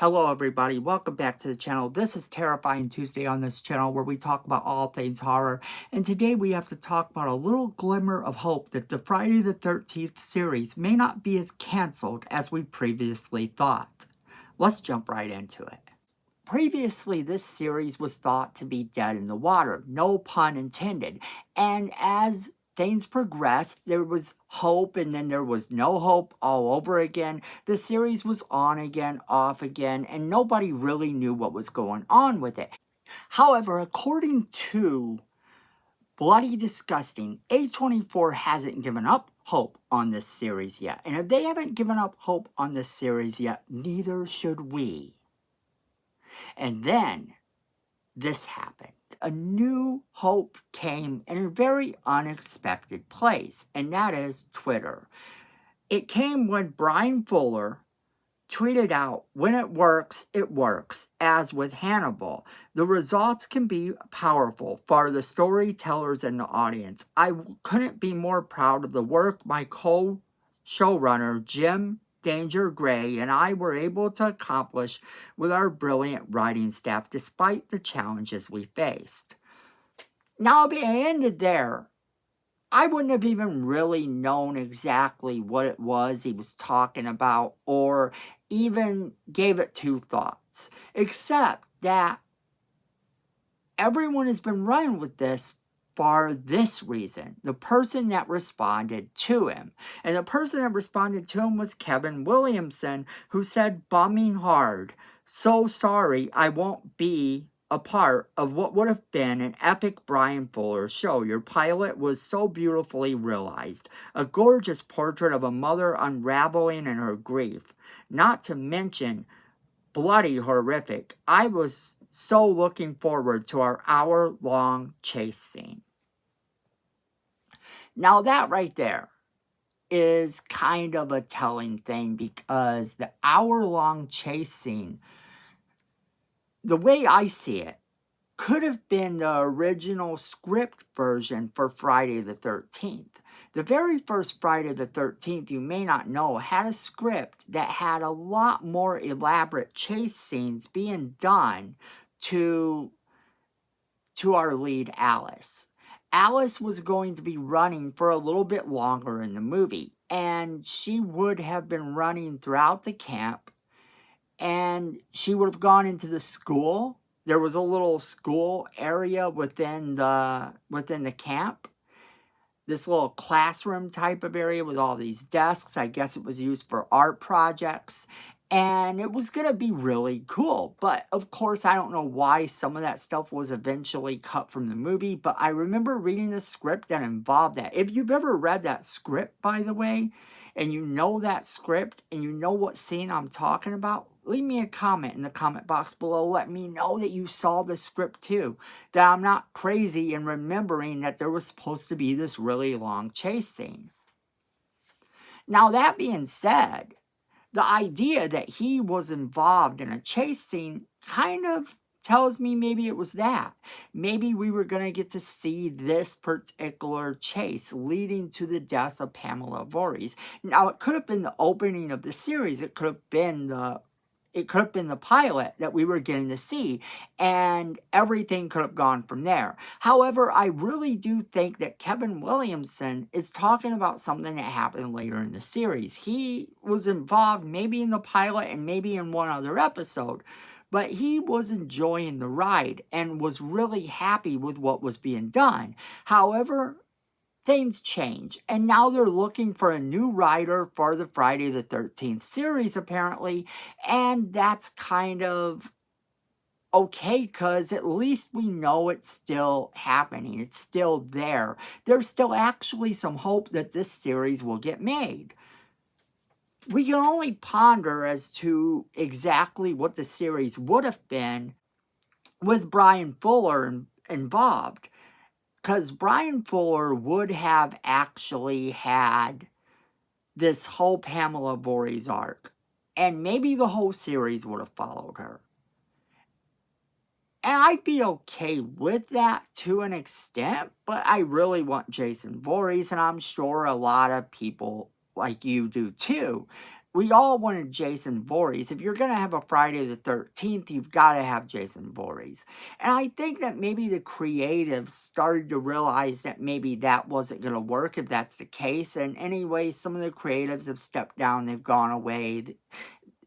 Hello everybody, welcome back to the channel. This is Terrifying Tuesday on this channel where we talk about all things horror. And today we have to talk about a little glimmer of hope that the Friday the 13th series may not be as canceled as we previously thought. Let's jump right into it. Previously, this series was thought to be dead in the water, no pun intended. And as things progressed, there was hope and then there was no hope all over again. The series was on again, off again, and nobody really knew what was going on with it. However, according to Bloody Disgusting, A24 hasn't given up hope on this series yet. And if they haven't given up hope on this series yet, neither should we. And then this happened. A new hope came in a very unexpected place, and that is Twitter. It came when Bryan Fuller tweeted out, "When it works, as with Hannibal. The results can be powerful for the storytellers and the audience. I couldn't be more proud of the work my co-showrunner, Jim Danger Gray, and I were able to accomplish with our brilliant writing staff despite the challenges we faced." Now, if it ended there, I wouldn't have even really known exactly what it was he was talking about or even gave it two thoughts, except that everyone has been running with this for this reason. The person that responded to him. And the person that responded to him was Kevin Williamson, who said, "Bumming hard. So sorry I won't be a part of what would have been an epic Bryan Fuller show. Your pilot was so beautifully realized. A gorgeous portrait of a mother unraveling in her grief. Not to mention bloody horrific. I was so looking forward to our hour-long chase scene." Now that right there is kind of a telling thing, because the hour-long chase scene, the way I see it, could have been the original script version for Friday the 13th. The very first Friday the 13th, you may not know, had a script that had a lot more elaborate chase scenes being done to our lead, Alice. Alice was going to be running for a little bit longer in the movie, and she would have been running throughout the camp, and she would have gone into the school. There was a little school area within the camp, this little classroom type of area with all these desks. I guess it was used for art projects. And it was going to be really cool. But, of course, I don't know why some of that stuff was eventually cut from the movie. But I remember reading the script that involved that. If you've ever read that script, by the way, and you know that script, and you know what scene I'm talking about, leave me a comment in the comment box below. Let me know that you saw the script too. That I'm not crazy in remembering that there was supposed to be this really long chase scene. Now, that being said, the idea that he was involved in a chase scene kind of tells me maybe it was that. Maybe we were going to get to see this particular chase leading to the death of Pamela Voorhees. Now, it could have been the opening of the series. It could have been the pilot that we were getting to see, and everything could have gone from there. However, I really do think that Kevin Williamson is talking about something that happened later in the series. He was involved maybe in the pilot and maybe in one other episode, but he was enjoying the ride and was really happy with what was being done. However, things change, and now they're looking for a new writer for the Friday the 13th series, apparently, and that's kind of okay, because at least we know it's still happening. It's still there. There's still actually some hope that this series will get made. We can only ponder as to exactly what the series would have been with Bryan Fuller involved. Because Bryan Fuller would have actually had this whole Pamela Voorhees arc. And maybe the whole series would have followed her. And I'd be okay with that to an extent. But I really want Jason Voorhees. And I'm sure a lot of people like you do too. we all wanted Jason Voorhees. If you're going to have a Friday the 13th, you've got to have Jason Voorhees. And I think that maybe the creatives started to realize that maybe that wasn't going to work if that's the case. And anyway, some of the creatives have stepped down. They've gone away.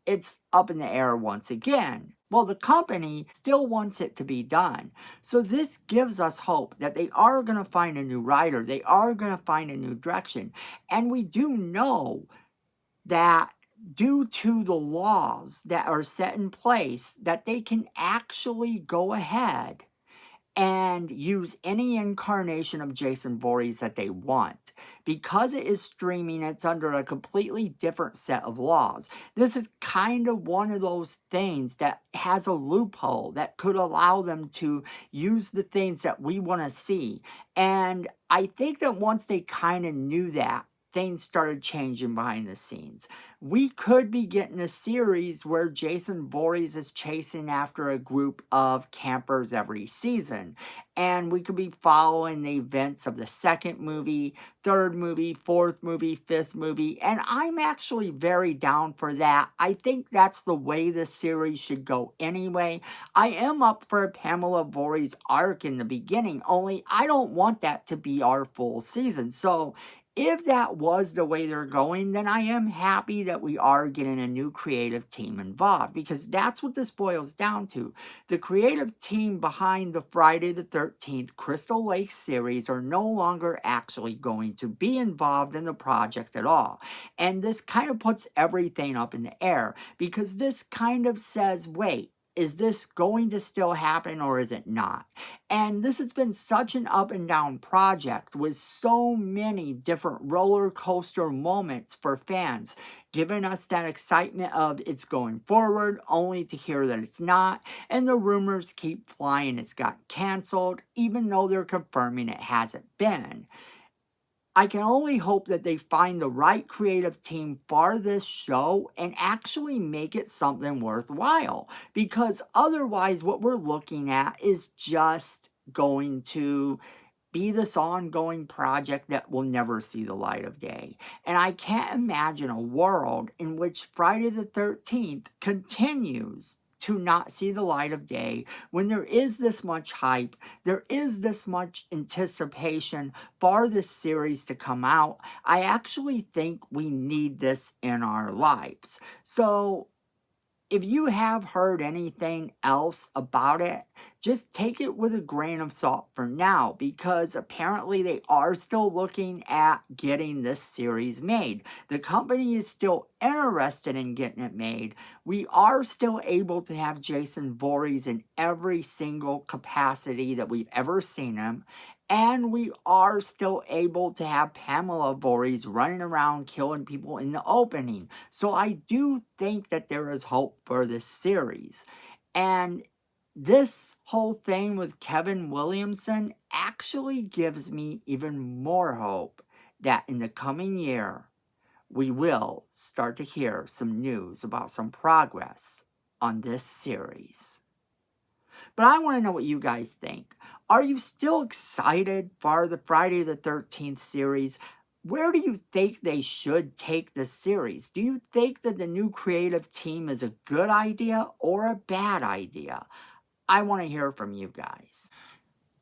It's up in the air once again. Well, the company still wants it to be done. So this gives us hope that they are going to find a new writer. They are going to find a new direction. And we do know that due to the laws that are set in place, that they can actually go ahead and use any incarnation of Jason Voorhees that they want. Because it is streaming, it's under a completely different set of laws. This is kind of one of those things that has a loophole that could allow them to use the things that we want to see. And I think that once they kind of knew that, things started changing behind the scenes. We could be getting a series where Jason Voorhees is chasing after a group of campers every season. And we could be following the events of the second movie, third movie, fourth movie, fifth movie. And I'm actually very down for that. I think that's the way the series should go anyway. I am up for a Pamela Voorhees arc in the beginning, only I don't want that to be our full season. So if that was the way they're going, then I am happy that we are getting a new creative team involved, because that's what this boils down to. The creative team behind the Friday the 13th Crystal Lake series are no longer actually going to be involved in the project at all. And this kind of puts everything up in the air, because this kind of says, wait, is this going to still happen or is it not? And this has been such an up and down project with so many different roller coaster moments for fans, giving us that excitement of it's going forward, only to hear that it's not. And the rumors keep flying it's got canceled, even though they're confirming it hasn't been. I can only hope that they find the right creative team for this show and actually make it something worthwhile. Because otherwise, what we're looking at is just going to be this ongoing project that will never see the light of day. And I can't imagine a world in which Friday the 13th continues to not see the light of day when there is this much hype, there is this much anticipation for this series to come out. I actually think we need this in our lives. So if you have heard anything else about it, just take it with a grain of salt for now, because apparently they are still looking at getting this series made. The company is still interested in getting it made. We are still able to have Jason Voorhees in every single capacity that we've ever seen him. And we are still able to have Pamela Voorhees running around killing people in the opening. So I do think that there is hope for this series. And this whole thing with Kevin Williamson actually gives me even more hope that in the coming year, we will start to hear some news about some progress on this series. But I want to know what you guys think. Are you still excited for the Friday the 13th series? Where do you think they should take the series? Do you think that the new creative team is a good idea or a bad idea? I want to hear from you guys.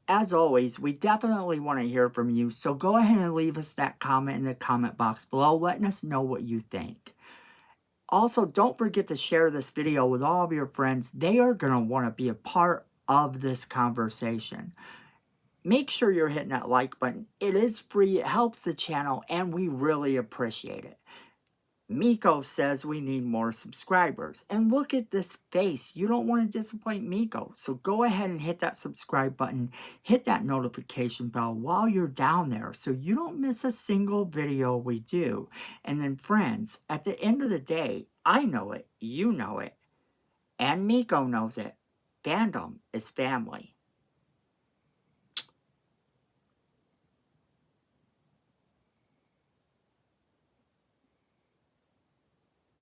As always, we definitely want to hear from you, so go ahead and leave us that comment in the comment box below, letting us know what you think. Also, don't forget to share this video with all of your friends. They are going to want to be a part of this conversation. Make sure you're hitting that like button. It is free, it helps the channel, and we really appreciate it. Miko says we need more subscribers. And look at this face. You don't want to disappoint Miko. So go ahead and hit that subscribe button. Hit that notification bell while you're down there so you don't miss a single video we do. And then friends, at the end of the day, I know it, you know it, and Miko knows it. Fandom is family.